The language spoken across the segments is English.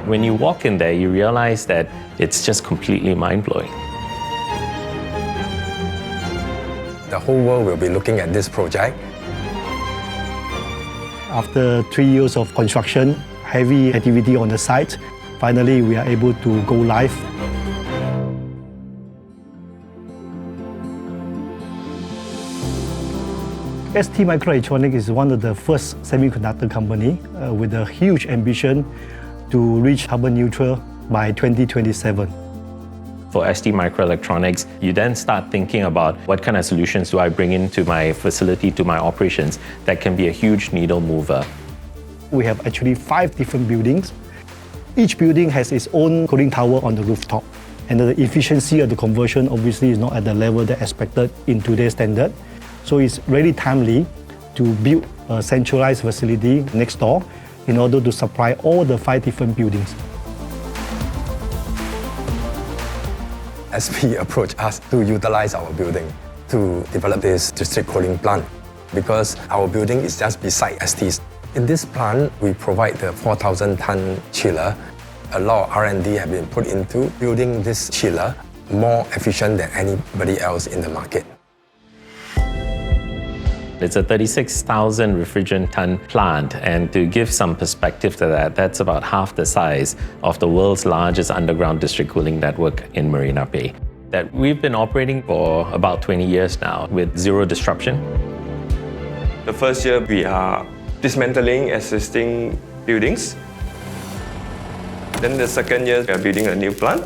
When you walk in there, you realize that it's just completely mind-blowing. The whole world will be looking at this project. After 3 years of construction, heavy activity on the site, finally we are able to go live. STMicroelectronics is one of the first semiconductor company with a huge ambition to reach carbon neutral by 2027. For STMicroelectronics, you then start thinking about what kind of solutions do I bring into my facility, to my operations, that can be a huge needle mover. We have actually 5 different buildings. Each building has its own cooling tower on the rooftop. And the efficiency of the conversion obviously is not at the level that expected in today's standard. So it's really timely to build a centralized facility next door in order to supply all the 5 different buildings. SP approached us to utilize our building to develop this district cooling plant because our building is just beside ST's. In this plant, we provide the 4,000-ton chiller. A lot of R&D have been put into building this chiller more efficient than anybody else in the market. It's a 36,000 refrigerant ton plant, and to give some perspective to that, that's about half the size of the world's largest underground district cooling network in Marina Bay. That we've been operating for about 20 years now with zero disruption. The first year we are dismantling existing buildings. Then the second year we are building a new plant.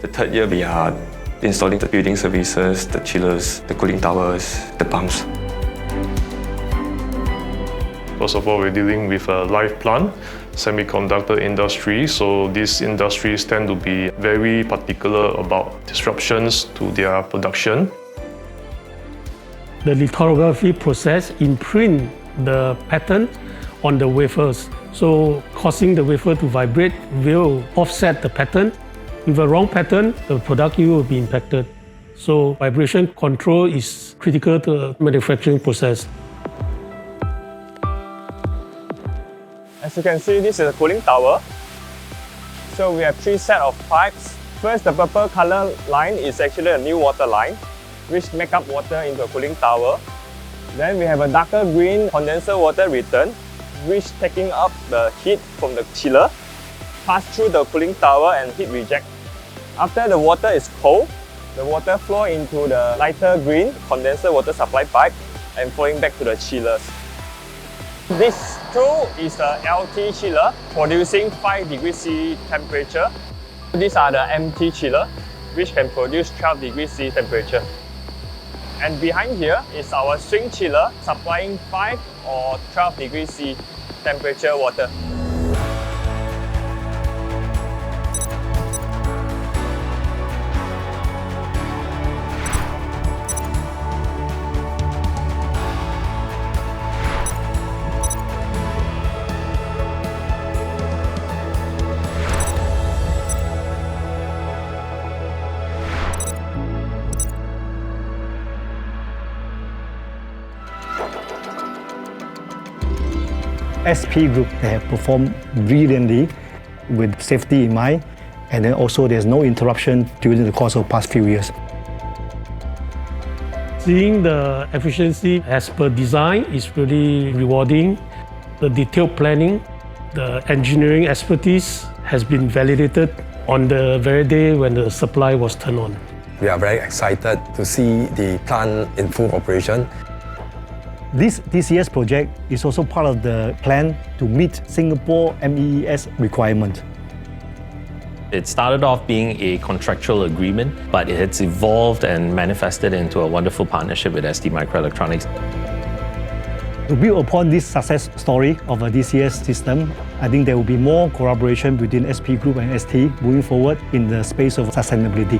The third year we are installing the building services, the chillers, the cooling towers, the pumps. First of all, we're dealing with a live plant, semiconductor industry, so these industries tend to be very particular about disruptions to their production. The lithography process imprint the pattern on the wafers, so causing the wafer to vibrate will offset the pattern. With a wrong pattern, the product yield will be impacted. So vibration control is critical to the manufacturing process. As you can see, this is a cooling tower. So we have 3 sets of pipes. First, the purple color line is actually a new water line, which make up water into a cooling tower. Then we have a darker green condenser water return, which taking up the heat from the chiller, pass through the cooling tower and heat reject. After the water is cold, the water flow into the lighter green condenser water supply pipe and flowing back to the chillers. This tool is a LT chiller producing 5 degrees C temperature. These are the MT chiller, which can produce 12 degrees C temperature. And behind here is our swing chiller supplying 5 or 12 degrees C temperature water. SP Group, they have performed brilliantly with safety in mind, and then also there's no interruption during the course of the past few years. Seeing the efficiency as per design is really rewarding. The detailed planning, the engineering expertise has been validated on the very day when the supply was turned on. We are very excited to see the plant in full operation. This year's project is also part of the plan to meet Singapore MEES requirement. It started off being a contractual agreement, but it has evolved and manifested into a wonderful partnership with STMicroelectronics. To build upon this success story of a DCS system, I think there will be more collaboration between SP Group and ST moving forward in the space of sustainability.